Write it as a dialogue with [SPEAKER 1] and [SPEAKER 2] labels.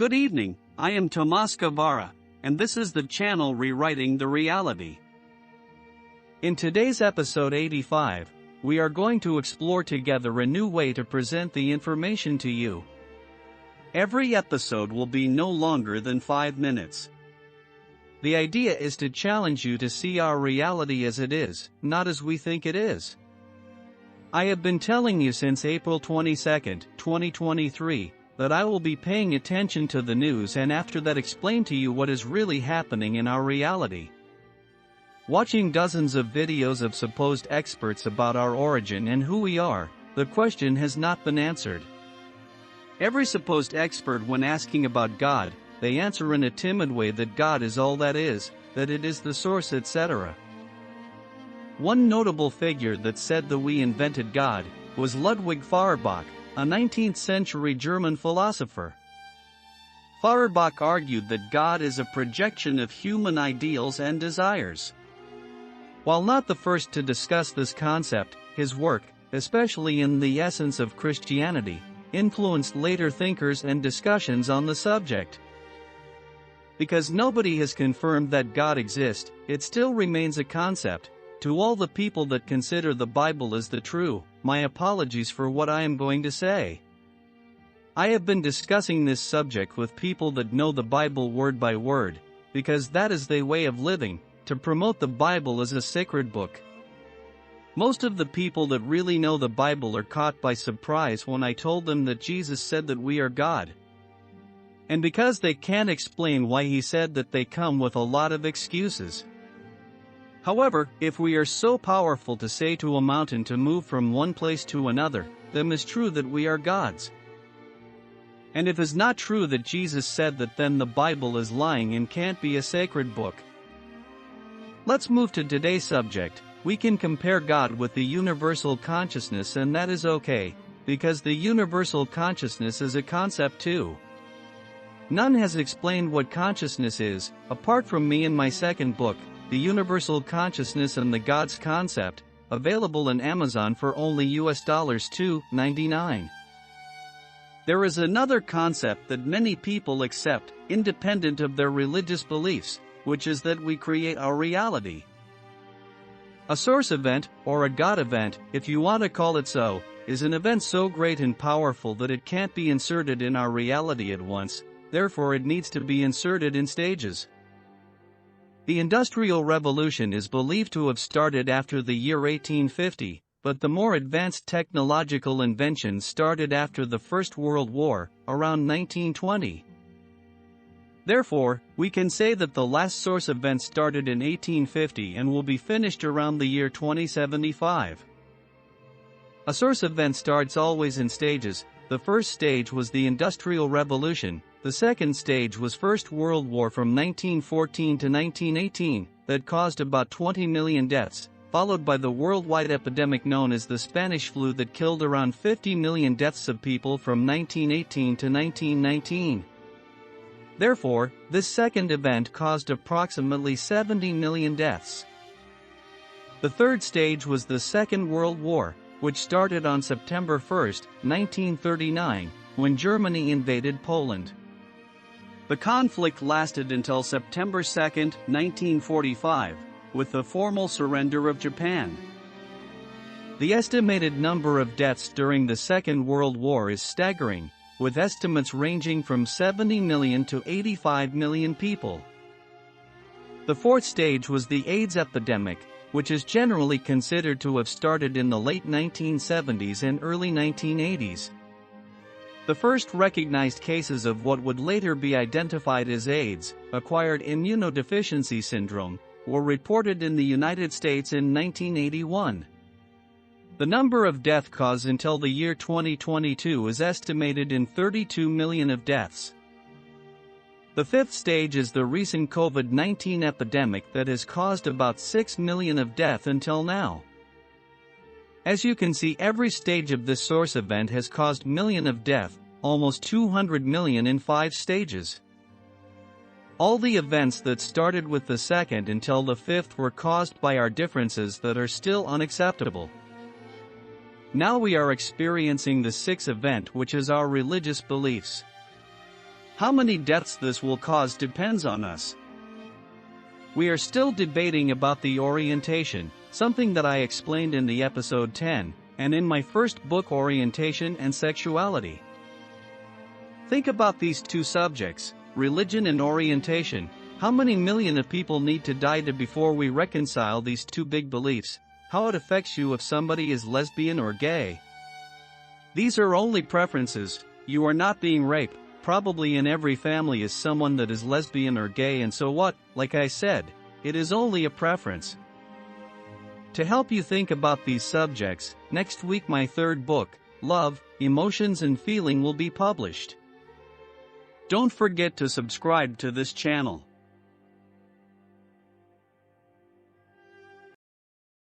[SPEAKER 1] Good evening, I am Tomas Guevara, and this is the channel Rewriting the Reality. In today's episode 85, we are going to explore together a new way to present the information to you. Every episode will be no longer than 5 minutes. The idea is to challenge you to see our reality as it is, not as we think it is. I have been telling you since April 22, 2023, that I will be paying attention to the news and after that explain to you what is really happening in our reality. Watching dozens of videos of supposed experts about our origin and who we are, the question has not been answered. Every supposed expert, when asking about God, they answer in a timid way that God is all that is, that it is the source, etc. One notable figure that said that we invented God was Ludwig Feuerbach, a 19th century German philosopher. Feuerbach argued that God is a projection of human ideals and desires. While not the first to discuss this concept, his work, especially in The Essence of Christianity, influenced later thinkers and discussions on the subject. Because nobody has confirmed that God exists, it still remains a concept. To all the people that consider the Bible as the true, my apologies for what I am going to say. I have been discussing this subject with people that know the Bible word by word, because that is their way of living, to promote the Bible as a sacred book. Most of the people that really know the Bible are caught by surprise when I told them that Jesus said that we are God. And because they can't explain why he said that, they come with a lot of excuses. However, if we are so powerful to say to a mountain to move from one place to another, then it's true that we are gods. And if it's not true that Jesus said that, then the Bible is lying and can't be a sacred book. Let's move to today's subject. We can compare God with the universal consciousness, and that is okay, because the universal consciousness is a concept too. None has explained what consciousness is, apart from me in my second book, The Universal Consciousness and the God's Concept, available on Amazon for only US $2.99. There is another concept that many people accept, independent of their religious beliefs, which is that we create our reality. A source event, or a God event, if you want to call it so, is an event so great and powerful that it can't be inserted in our reality at once, therefore it needs to be inserted in stages. The Industrial Revolution is believed to have started after the year 1850, but the more advanced technological inventions started after the First World War, around 1920. Therefore, we can say that the last source event started in 1850 and will be finished around the year 2075. A source event starts always in stages. The first stage was the Industrial Revolution. The second stage was First World War from 1914 to 1918, that caused about 20 million deaths, followed by the worldwide epidemic known as the Spanish flu that killed around 50 million deaths of people from 1918 to 1919. Therefore, this second event caused approximately 70 million deaths. The third stage was the Second World War, which started on September 1, 1939, when Germany invaded Poland. The conflict lasted until September 2, 1945, with the formal surrender of Japan. The estimated number of deaths during the Second World War is staggering, with estimates ranging from 70 million to 85 million people. The fourth stage was the AIDS epidemic, which is generally considered to have started in the late 1970s and early 1980s. The first recognized cases of what would later be identified as AIDS, acquired immunodeficiency syndrome, were reported in the United States in 1981. The number of death caused until the year 2022 is estimated in 32 million of deaths. The fifth stage is the recent COVID-19 epidemic that has caused about 6 million of death until now. As you can see, every stage of this source event has caused million of death, almost 200 million in 5 stages. All the events that started with the second until the fifth were caused by our differences that are still unacceptable. Now we are experiencing the sixth event, which is our religious beliefs. How many deaths this will cause depends on us. We are still debating about the orientation, something that I explained in the episode 10, and in my first book, Orientation and Sexuality. Think about these two subjects, religion and orientation. How many million of people need to die before we reconcile these two big beliefs? How it affects you if somebody is lesbian or gay? These are only preferences. You are not being raped. Probably in every family is someone that is lesbian or gay, and so what? Like I said, it is only a preference. To help you think about these subjects, next week my third book, Love, Emotions and Feeling, will be published. Don't forget to subscribe to this channel.